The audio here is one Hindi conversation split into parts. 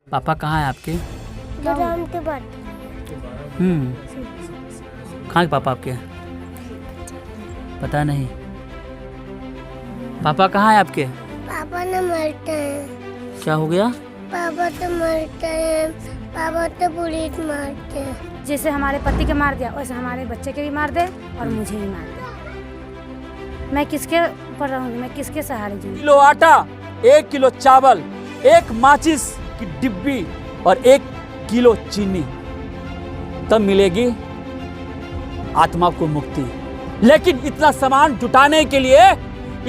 पापा कहाँ हैं आपके? राम के बाद कहाँ के पापा आपके? पता नहीं। पापा कहाँ हैं आपके? पापा ने मरते हैं। क्या हो गया? पापा तो मरते हैं, पापा तो पुलिस मारते हैं। जैसे हमारे पति के मार दिया वैसे हमारे बच्चे के भी मार दे और मुझे भी मार दे। मैं किसके ऊपर रहूंगी? मैं किसके सहारे जीऊंगी? किलो आटा, 1 किलो चावल, 1 माचिस की डिब्बी और 1 किलो चीनी, तब मिलेगी आत्मा को मुक्ति। लेकिन इतना सामान जुटाने के लिए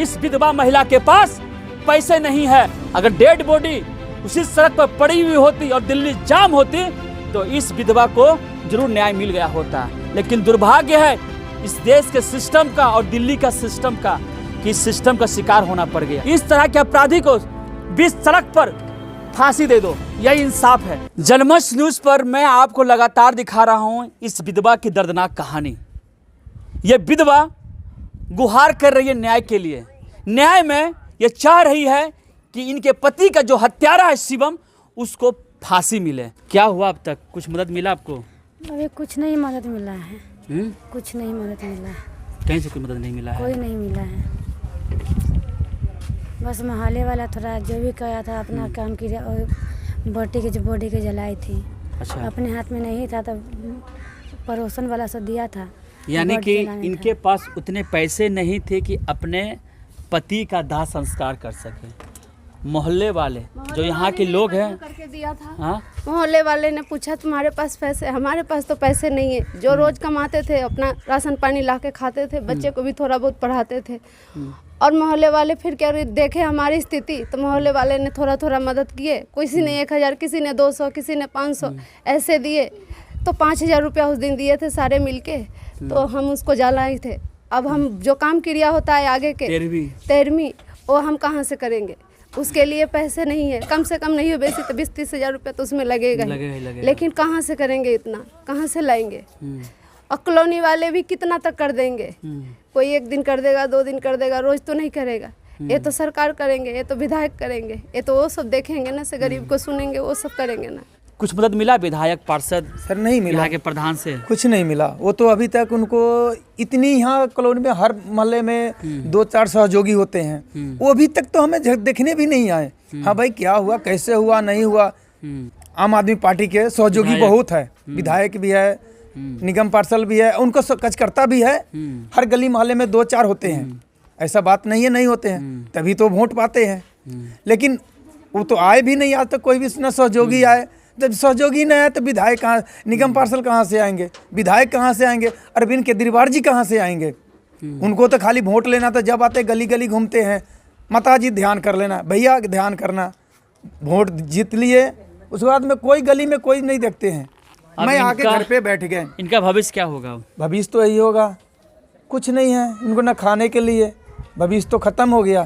इस विधवा महिला के पास पैसे नहीं है। अगर डेड बॉडी उसी सड़क पर पड़ी हुई होती और दिल्ली जाम होती तो इस विधवा को जरूर न्याय मिल गया होता। लेकिन दुर्भाग्य है इस देश के सिस्टम का और दिल्ली का सिस्टम का कि इस सिस्टम का शिकार होना पड़ गया। इस तरह के अपराधी को बीच सड़क पर फांसी दे दो, यही इंसाफ है। जनमंच न्यूज पर मैं आपको लगातार दिखा रहा हूं इस विधवा की दर्दनाक कहानी। ये विधवा गुहार कर रही है न्याय के लिए। न्याय में ये चाह रही है कि इनके पति का जो हत्यारा है शिवम, उसको फांसी मिले। क्या हुआ अब तक? कुछ मदद मिला आपको? अभी कुछ नहीं मदद मिला है। कुछ नहीं मदद मिला है। कहीं से कोई मदद नहीं मिला है? कोई नहीं मिला है। बस मोहल्ले वाला थोड़ा जो भी कहा था अपना काम किया और बॉडी के जलाई थी। अच्छा। अपने हाथ में नहीं था तो पड़ोसन वाला सब दिया था। यानी बॉडी कि जलाने इनके पास उतने पैसे नहीं थे कि अपने पति का दाह संस्कार कर सके। मोहल्ले वाले जो यहाँ के लोग हैं करके दिया था। हाँ? मोहल्ले वाले ने पूछा तुम्हारे पास पैसे? हमारे पास तो पैसे नहीं है। जो रोज कमाते थे अपना राशन पानी ला के खाते थे, बच्चे को भी थोड़ा बहुत पढ़ाते थे। और मोहल्ले वाले फिर क्या देखे हमारी स्थिति तो मोहल्ले वाले ने थोड़ा थोड़ा मदद किए। किसी ने 1000, किसी ने 200, किसी ने 500 ऐसे दिए। तो 5000 रुपया उस दिन दिए थे सारे मिलके। तो हम उसको जलाए थे। अब हम जो काम क्रिया होता है आगे के 13वीं वो हम कहाँ से करेंगे? उसके लिए पैसे नहीं है। कम से कम नहीं हो बेसी तो 20-30 हजार रुपया तो उसमें लगेगा ही। लेकिन कहाँ से करेंगे? इतना कहाँ से लाएंगे? और कॉलोनी वाले भी कितना तक कर देंगे? कोई 1 दिन कर देगा, 2 दिन कर देगा, रोज तो नहीं करेगा। ये तो सरकार करेंगे, ये तो विधायक करेंगे, ये तो वो सब देखेंगे ना, से गरीब को सुनेंगे, वो सब करेंगे ना। कुछ मदद मिला विधायक पार्षद सर? नहीं मिला। यहाँ के प्रधान से कुछ नहीं मिला। वो तो अभी तक उनको इतनी यहाँ कॉलोनी में हर मोहल्ले में 2-4 सहयोगी होते हैं, वो अभी तक तो हमें देखने भी नहीं आए। हाँ भाई क्या हुआ, कैसे हुआ, नहीं हुआ। आम आदमी पार्टी के सहयोगी बहुत है, विधायक भी है, निगम पार्षद भी है, उनको कार्यकर्ता भी है। हर गली मोहल्ले में 2-4 होते हैं। ऐसा बात नहीं है नहीं होते हैं, तभी तो वोट पाते हैं। लेकिन वो तो आए भी नहीं, आज तक कोई भी न सहयोगी आए। जब सहयोगी नहीं आए तो विधायक कहाँ, निगम पार्षद कहाँ से आएंगे? विधायक कहाँ से आएंगे? अरविंद केजरीवाल जी कहाँ से आएंगे? उनको तो खाली वोट लेना था। जब आते गली गली घूमते हैं, माता जी ध्यान कर लेना, भैया ध्यान करना, वोट जीत लिए, उसके बाद में कोई गली में कोई नहीं देखते हैं। मैं आके घर पे बैठ गए। इनका भविष्य क्या होगा? भविष्य तो यही होगा, कुछ नहीं है इनको ना खाने के लिए। भविष्य तो खत्म हो गया,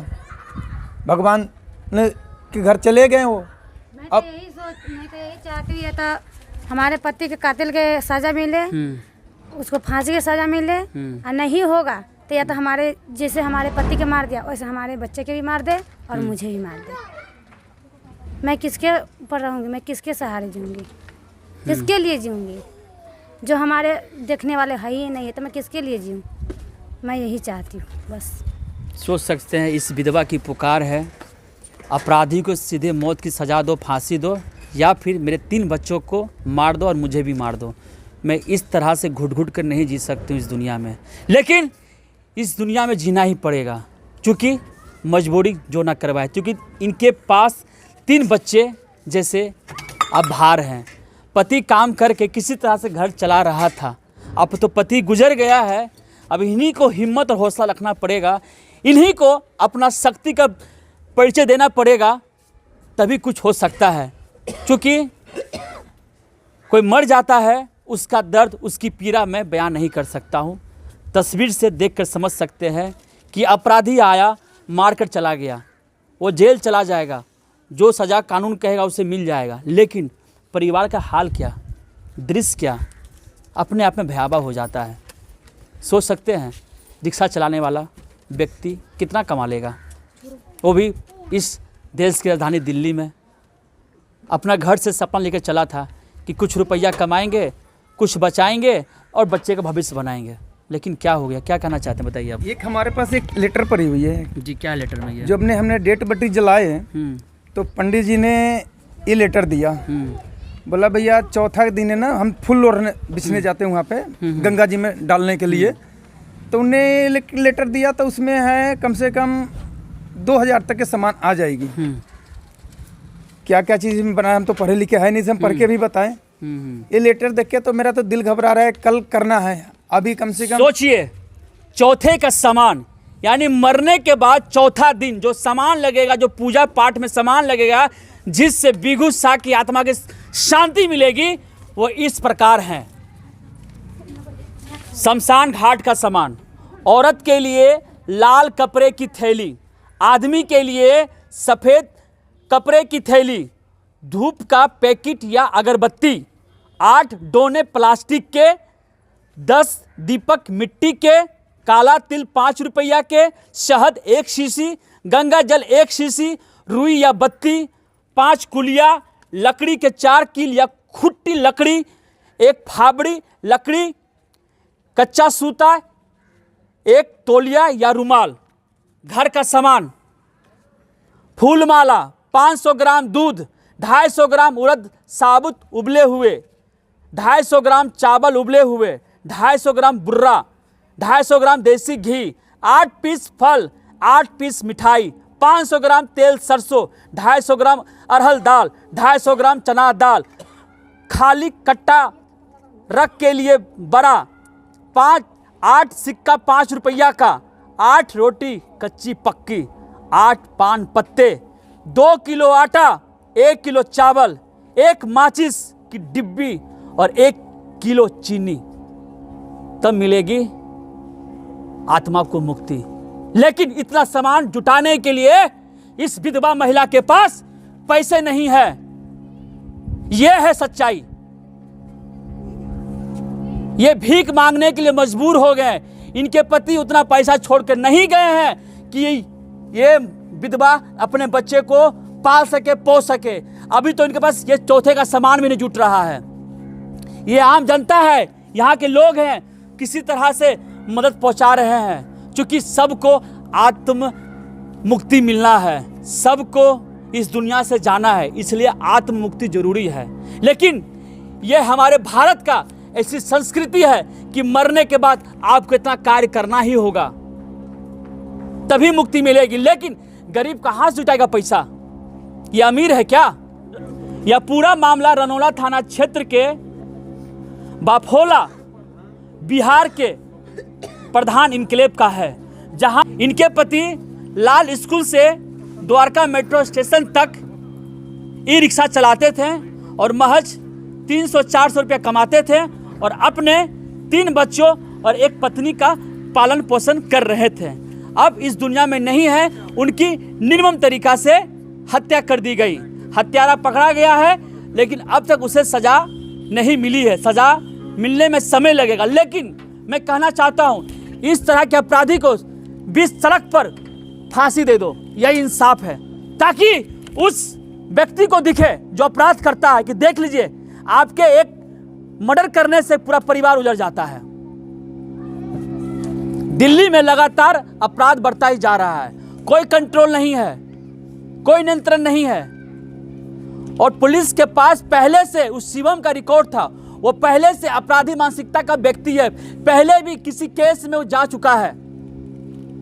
भगवान ने के घर चले गए वो। मैं तो यही चाहती है तो हमारे पति के कातिल के सजा मिले, उसको फांसी की सजा मिले। और नहीं होगा तो या तो हमारे जैसे हमारे पति के मार दिया वैसे हमारे बच्चे के भी मार दे और मुझे भी मार दे। मैं किसके ऊपर रहूंगी? मैं किसके सहारे जीऊंगी? किसके लिए जीऊंगी? जो हमारे देखने वाले है ही नहीं है तो मैं किसके लिए जीऊँ? मैं यही चाहती हूँ बस। सोच सकते हैं इस विधवा की पुकार है, अपराधी को सीधे मौत की सजा दो, फांसी दो, या फिर मेरे 3 बच्चों को मार दो और मुझे भी मार दो। मैं इस तरह से घुट घुट कर नहीं जी सकती हूँ इस दुनिया में, लेकिन इस दुनिया में जीना ही पड़ेगा क्योंकि मजबूरी जो ना करवाए। क्योंकि इनके पास 3 बच्चे जैसे अब भार हैं। पति काम करके किसी तरह से घर चला रहा था, अब तो पति गुजर गया है। अब इन्हीं को हिम्मत और हौसला रखना पड़ेगा, इन्हीं को अपना शक्ति का परिचय देना पड़ेगा, तभी कुछ हो सकता है। क्योंकि कोई मर जाता है, उसका दर्द, उसकी पीड़ा मैं बयान नहीं कर सकता हूँ। तस्वीर से देखकर समझ सकते हैं कि अपराधी आया, मारकर चला गया, वो जेल चला जाएगा, जो सज़ा कानून कहेगा उसे मिल जाएगा। लेकिन परिवार का हाल क्या, दृश्य क्या, अपने आप में भयावह हो जाता है। सोच सकते हैं रिक्शा चलाने वाला व्यक्ति कितना कमा लेगा, वो भी इस देश की राजधानी दिल्ली में। अपना घर से सपना लेकर चला था कि कुछ रुपया कमाएंगे, कुछ बचाएंगे और बच्चे का भविष्य बनाएंगे, लेकिन क्या हो गया? क्या कहना चाहते हैं बताइए आप। एक हमारे पास एक लेटर पड़ी हुई है जी, क्या लेटर में ये? जो हमने डेट बत्ती जलाए तो पंडित जी ने ये लेटर दिया, बोला भैया चौथा दिन है ना, हम फूल ओढ़ने बिछने जाते हैं वहाँ पे गंगा जी में डालने के लिए, तो उन्हें लेटर दिया तो उसमें है कम से कम 2000 तक के सामान आ जाएगी। क्या क्या चीज़ में बनाया हम तो पढ़े लिखे है नहीं, हम पढ़ के भी बताएं। ये लेटर देख के तो मेरा तो दिल घबरा रहा है, कल करना है अभी कम से कम। सोचिए, चौथे का सामान, यानी मरने के बाद चौथा दिन जो सामान लगेगा, जो पूजा पाठ में सामान लगेगा, जिससे बिगु शाह की आत्मा की शांति मिलेगी, वो इस प्रकार है। शमशान घाट का सामान, औरत के लिए लाल कपड़े की थैली, आदमी के लिए सफ़ेद कपड़े की थैली, धूप का पैकेट या अगरबत्ती, 8 डोने प्लास्टिक के, 10 दीपक मिट्टी के, काला तिल 5 रुपया के, शहद 1 शीशी, गंगा जल 1 शीशी, रुई या बत्ती, 5 कुलिया, लकड़ी के 4 कील या खुट्टी लकड़ी, 1 फावड़ी लकड़ी, कच्चा सूता, 1 तौलिया या रुमाल। घर का सामान, फूलमाला, 500 ग्राम दूध, 250 ग्राम उड़द साबुत उबले हुए, 250 ग्राम चावल उबले हुए, 250 ग्राम बुर्रा, 250 ग्राम देसी घी, 8 पीस फल, 8 पीस मिठाई, 500 ग्राम तेल सरसों, 250 ग्राम अरहर दाल, 250 ग्राम चना दाल, खाली कट्टा रख के लिए बड़ा, 8 सिक्का 5 रुपया का, 8 रोटी कच्ची पक्की, 8 पान पत्ते, 2 किलो आटा, 1 किलो चावल, 1 माचिस की डिब्बी और 1 किलो चीनी, तब मिलेगी आत्मा को मुक्ति। लेकिन इतना सामान जुटाने के लिए इस विधवा महिला के पास पैसे नहीं है। यह है सच्चाई। ये भीख मांगने के लिए मजबूर हो गए। इनके पति उतना पैसा छोड़कर नहीं गए हैं कि ये विधवा अपने बच्चे को पाल सके, पोस सके। अभी तो इनके पास ये चौथे का सामान भी नहीं जुट रहा है। ये आम जनता है, यहाँ के लोग हैं, किसी तरह से मदद पहुंचा रहे हैं, क्योंकि सबको आत्म मुक्ति मिलना है, सबको इस दुनिया से जाना है, इसलिए आत्म मुक्ति जरूरी है। लेकिन यह हमारे भारत का ऐसी संस्कृति है कि मरने के बाद आपको इतना कार्य करना ही होगा, तभी मुक्ति मिलेगी। लेकिन गरीब कहाँ से जुटाएगा पैसा? ये अमीर है क्या? यह पूरा मामला रनौला थाना क्षेत्र के बाफोला बिहार के प्रधान इनक्लेव का है, जहां इनके पति लाल स्कूल से द्वारका मेट्रो स्टेशन तक ई रिक्शा चलाते थे और महज 300-400 रुपया कमाते थे और अपने 3 बच्चों और 1 पत्नी का पालन पोषण कर रहे थे। अब इस दुनिया में नहीं है, उनकी निर्मम तरीका से हत्या कर दी गई। हत्यारा पकड़ा गया है, लेकिन अब तक उसे सजा नहीं मिली है। सजा मिलने में समय लगेगा। लेकिन मैं कहना चाहता हूँ, इस तरह के अपराधी को 20 सड़क पर फांसी दे दो, यही इंसाफ है, ताकि उस व्यक्ति को दिखे जो अपराध करता है कि देख लीजिए, आपके एक मर्डर करने से पूरा परिवार उजड़ जाता है। दिल्ली में लगातार अपराध बढ़ता ही जा रहा है, कोई कंट्रोल नहीं है, कोई नियंत्रण नहीं है। और पुलिस के पास पहले से उस शिवम का रिकॉर्ड था, वो पहले से अपराधी मानसिकता का व्यक्ति है, पहले भी किसी केस में वो जा चुका है,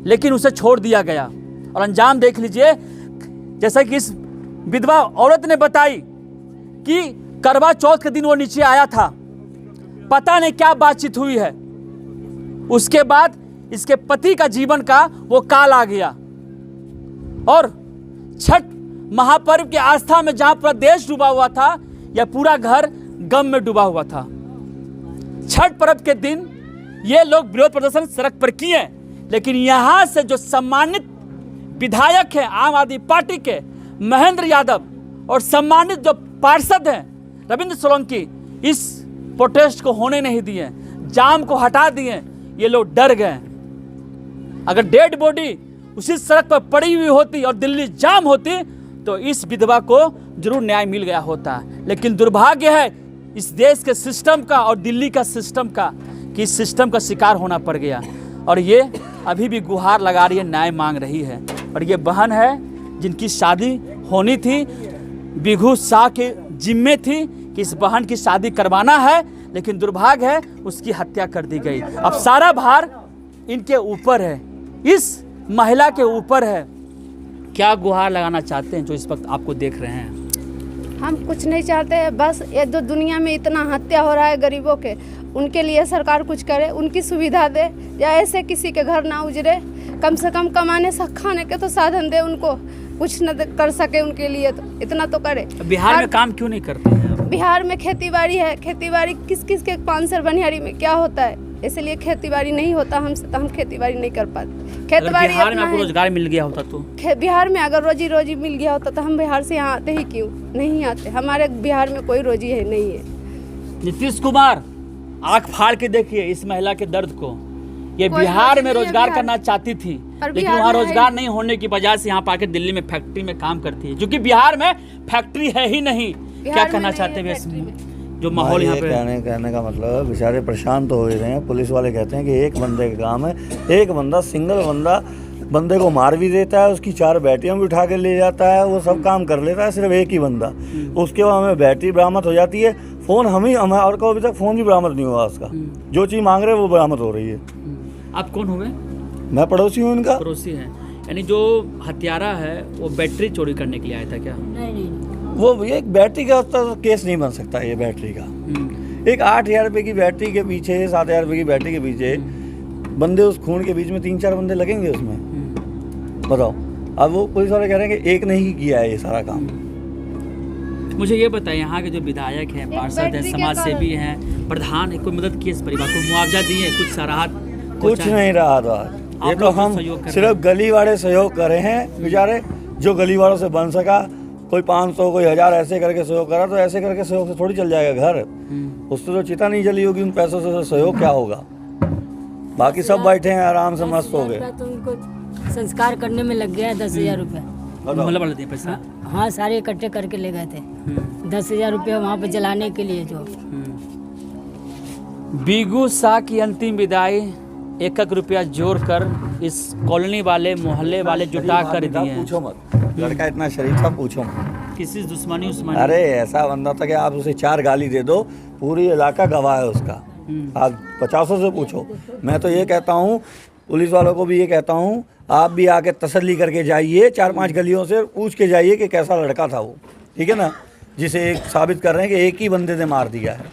लेकिन उसे छोड़ दिया गया। और अंजाम देख लीजिए, जैसा कि इस विधवा औरत ने बताई कि करवा चौथ के दिन वो नीचे आया था, पता नहीं क्या बातचीत हुई है, उसके बाद इसके पति का जीवन का वो काल आ गया। और छठ महापर्व की आस्था में जहां पूरा देश डूबा हुआ था, यह पूरा घर गम में डूबा हुआ था। छठ पर्व के दिन ये लोग विरोध प्रदर्शन सड़क पर किए, लेकिन यहां से जो सम्मानित विधायक हैं आम आदमी पार्टी के महेंद्र यादव और सम्मानित जो पार्षद हैं रविंद्र सोलंकी, इस प्रोटेस्ट को होने नहीं दिए, जाम को हटा दिए। ये लोग डर गए। अगर डेड बॉडी उसी सड़क पर पड़ी हुई होती और दिल्ली जाम होती, तो इस विधवा को जरूर न्याय मिल गया होता। लेकिन दुर्भाग्य है इस देश के सिस्टम का और दिल्ली का सिस्टम का कि इस सिस्टम का शिकार होना पड़ गया। और ये अभी भी गुहार लगा रही है, न्याय मांग रही है। और ये बहन है जिनकी शादी होनी थी, बिघू शाह के जिम्मे थी कि इस बहन की शादी करवाना है, लेकिन दुर्भाग्य है उसकी हत्या कर दी गई। अब सारा भार इनके ऊपर है, इस महिला के ऊपर है। क्या गुहार लगाना चाहते हैं जो इस वक्त आपको देख रहे हैं? हम कुछ नहीं चाहते हैं, बस ये जो दुनिया में इतना हत्या हो रहा है गरीबों के, उनके लिए सरकार कुछ करे, उनकी सुविधा दे, या ऐसे किसी के घर ना उजरे, कम से कम कमाने से खाने के तो साधन दे उनको, कुछ न कर सके उनके लिए तो इतना तो करे। बिहार में काम क्यों नहीं करते हैं? बिहार में खेती बाड़ी है, खेती बाड़ी किस किस के पानसर बनिहारी में क्या होता है, इसलिए खेती बाड़ी नहीं होता हमसे, तो हम खेती बाड़ी नहीं कर पाते। खेती बाड़ी बिहार में आपको रोजगार मिल गया होता तो? बिहार में अगर रोजी मिल गया होता तो हम बिहार से यहाँ आते ही क्यों? नहीं आते, हमारे बिहार में कोई रोजी है नहीं है। नीतीश कुमार आंख फाड़ के देखिए इस महिला के दर्द को। ये बिहार में रोजगार करना चाहती थी, लेकिन वहाँ रोजगार नहीं होने की वजह से यहाँ आके दिल्ली में फैक्ट्री में काम करती है, जो कि बिहार में फैक्ट्री है ही नहीं। क्या कहना चाहते हैं इसमें जो माहौल यहाँ पे? कहने का मतलब बेचारे परेशान तो हो ही रहे हैं। पुलिस वाले कहते हैं कि एक बंदे का काम है, एक बंदा सिंगल बंदे को मार भी देता है, उसकी 4 बेटियां भी उठा के ले जाता है, वो सब काम कर लेता है, सिर्फ एक ही बंदा। उसके बाद हमें बैटरी बरामद हो जाती है, फ़ोन हमें और को अभी तक फ़ोन भी बरामद नहीं हुआ उसका। जो चीज़ मांग रहे हैं वो बरामद हो रही है। आप कौन हुए? मैं पड़ोसी हूँ इनका। पड़ोसी है, यानी जो हत्यारा है वो बैटरी चोरी करने के लिए आया था क्या? नहीं। वो एक बैटरी का तो केस नहीं बन सकता ये बैटरी का। एक 8,000 रुपये की बैटरी के पीछे, 7,000 रुपये की बैटरी के पीछे बंदे, उस खून के बीच में 3-4 बंदे लगेंगे उसमें, बताओ। अब वो पुलिस वाले कह रहे हैं कि एक ने ही किया है ये सारा काम। मुझे ये बताइए, यहाँ के जो विधायक हैं, पार्षद हैं, समाज सेवी हैं, प्रधान है, कोई मदद की इस परिवार को? मुआवजा दिए, कुछ राहत? कुछ नहीं रहा था। ये तो हम सिर्फ गली वाले सहयोग कर रहे हैं बेचारे, जो गली वालों से बन सका। कोई 500 कोई 1000 ऐसे करके सहयोग करा, तो ऐसे करके सहयोग से थोड़ी चल जाएगा घर। उससे तो चिता नहीं जली होगी, उन पैसों से सहयोग क्या होगा? बाकी सब बैठे हैं आराम से, मस्त हो गए। तो उनको संस्कार करने में लग गया 10,000 रुपये। मतलब पैसा? हाँ, सारे इकट्ठे करके ले गए थे। 10,000 रुपये वहाँ पे जलाने के लिए। जो बिघू शाह की अंतिम विदाई 1-1 रुपया जोड़कर इस कॉलोनी वाले, मोहल्ले वाले जुटा कर दिए। पूछो मत, लड़का इतना शरीफ था, पूछो मत। किसी दुश्मनी? अरे ऐसा बंदा था कि आप उसे 4 गाली दे दो, पूरी इलाका गवाह है उसका। आप 50 से पूछो। मैं तो ये कहता हूँ, पुलिस वालों को भी ये कहता हूँ, आप भी आके तसल्ली करके जाइए, 4-5 गलियों से पूछ के जाइए कि कैसा लड़का था वो, ठीक है ना, जिसे एक साबित कर रहे हैं कि एक ही बंदे ने मार दिया है।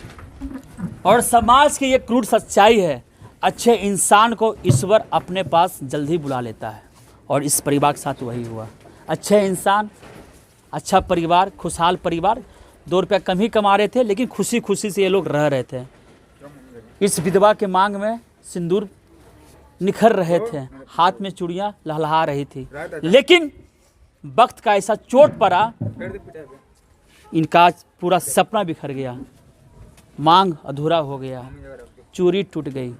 और समाज की ये क्रूर सच्चाई है, अच्छे इंसान को ईश्वर अपने पास जल्दी बुला लेता है, और इस परिवार के साथ वही हुआ। अच्छे इंसान, अच्छा परिवार, खुशहाल परिवार, 2 रुपया कम ही कमा रहे थे, लेकिन खुशी खुशी से ये लोग रह रहे थे। इस विधवा के मांग में सिंदूर निखर रहे थे, हाथ में चूड़ियाँ लहलहा रही थी, लेकिन वक्त का ऐसा चोट पड़ा, इनका पूरा सपना बिखर गया, मांग अधूरा हो गया, चूड़ी टूट गई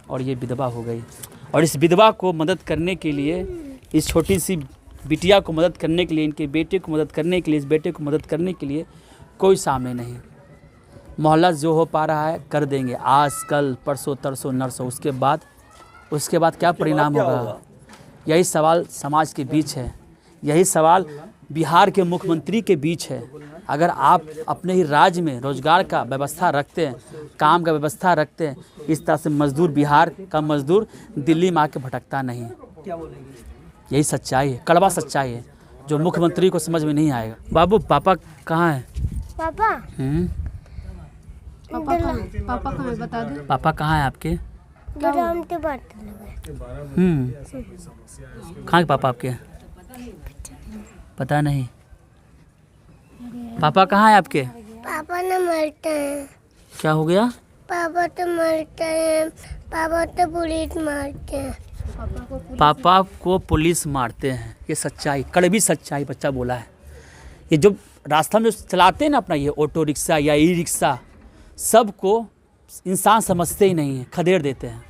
और ये विधवा हो गई। और इस विधवा को मदद करने के लिए, इस छोटी सी बिटिया को मदद करने के लिए, इनके बेटे को मदद करने के लिए, इस बेटे को मदद करने के लिए कोई सामने नहीं। मोहल्ला जो हो पा रहा है कर देंगे, आज कल परसों तरसों नरसों, उसके बाद क्या परिणाम होगा? यही सवाल समाज के बीच है, यही सवाल बिहार के मुख्यमंत्री के बीच है। अगर आप अपने ही राज्य में रोजगार का व्यवस्था रखते हैं, काम का व्यवस्था रखते हैं, इस तरह से मजदूर, बिहार का मजदूर दिल्ली में आके भटकता नहीं। यही सच्चाई है, कड़वा सच्चाई है, जो मुख्यमंत्री को समझ में नहीं आएगा। बाबू, पापा कहाँ हैं? पापा पापा कहाँ है बता दे। पापा कहाँ हैं आपके? कहाँ के पापा आपके? पता नहीं। पापा कहाँ हैं आपके? पापा न मरते हैं। क्या हो गया? पापा तो मरते हैं, पापा तो पुलिस मारते हैं। पापा को पुलिस मारते हैं, ये सच्चाई, कड़वी सच्चाई बच्चा बोला है। ये जो रास्ता में चलाते हैं ना अपना, ये ऑटो रिक्शा या ई रिक्शा, सबको इंसान समझते ही नहीं है, खदेड़ देते हैं।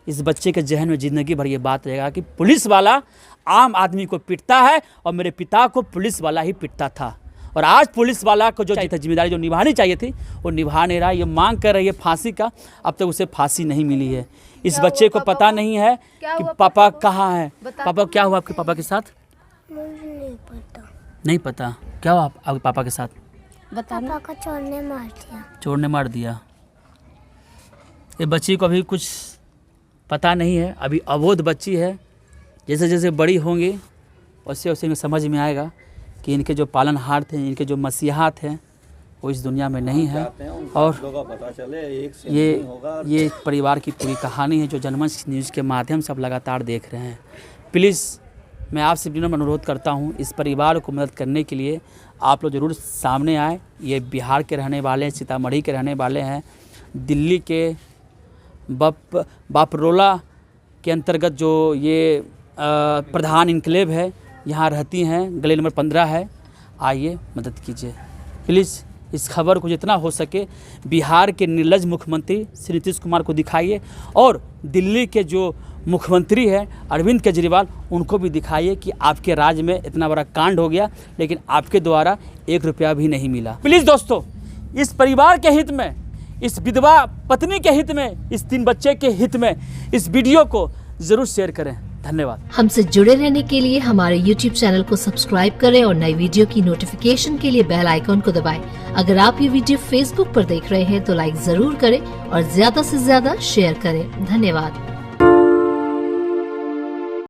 इस बच्चे के जहन में ज़िंदगी भर ये बात रहेगा कि पुलिस वाला आम आदमी को पीटता है और मेरे पिता को पुलिस वाला ही पीटता था। और आज पुलिस वाला को जो जिम्मेदारी जो निभानी चाहिए थी वो निभा नहीं रहा। ये मांग कर रही है फांसी का, अब तक उसे फांसी नहीं मिली है। इस बच्चे को पता नहीं है कि पापा कहाँ है। पापा क्या हुआ आपके पापा के साथ? मुझे नहीं पता। नहीं पता क्या हुआ आपके पापा के साथ? पापा को चोरने मार दिया। चोर ने मार दिया। ये बच्ची को अभी कुछ पता नहीं है, अभी अबोध बच्ची है। जैसे जैसे बड़ी होंगी वैसे वैसे इन्हें समझ में आएगा कि इनके जो पालनहार थे, इनके जो मसीहा थे, वो इस दुनिया में नहीं है। और ये परिवार की पूरी कहानी है जो जनमंच न्यूज़ के माध्यम से आप लगातार देख रहे हैं। प्लीज़ मैं आपसे विनम्र अनुरोध करता हूँ, इस परिवार को मदद करने के लिए आप लोग ज़रूर सामने आए। ये बिहार के रहने वाले हैं, सीतामढ़ी के रहने वाले हैं। दिल्ली के बापरोला के अंतर्गत जो ये प्रधान इनक्लेव है, यहाँ रहती हैं, गली नंबर 15 है। आइए मदद कीजिए प्लीज़। इस खबर को जितना हो सके बिहार के निर्लज मुख्यमंत्री श्री नीतीश कुमार को दिखाइए और दिल्ली के जो मुख्यमंत्री है अरविंद केजरीवाल, उनको भी दिखाइए कि आपके राज्य में इतना बड़ा कांड हो गया लेकिन आपके द्वारा 1 रुपया भी नहीं मिला। प्लीज़ दोस्तों, इस परिवार के हित में, इस विधवा पत्नी के हित में, इस 3 बच्चे के हित में इस वीडियो को ज़रूर शेयर करें। धन्यवाद। हमसे जुड़े रहने के लिए हमारे YouTube चैनल को सब्सक्राइब करें और नई वीडियो की नोटिफिकेशन के लिए बेल आइकॉन को दबाएं। अगर आप ये वीडियो Facebook पर देख रहे हैं तो लाइक जरूर करें और ज्यादा से ज्यादा शेयर करें। धन्यवाद।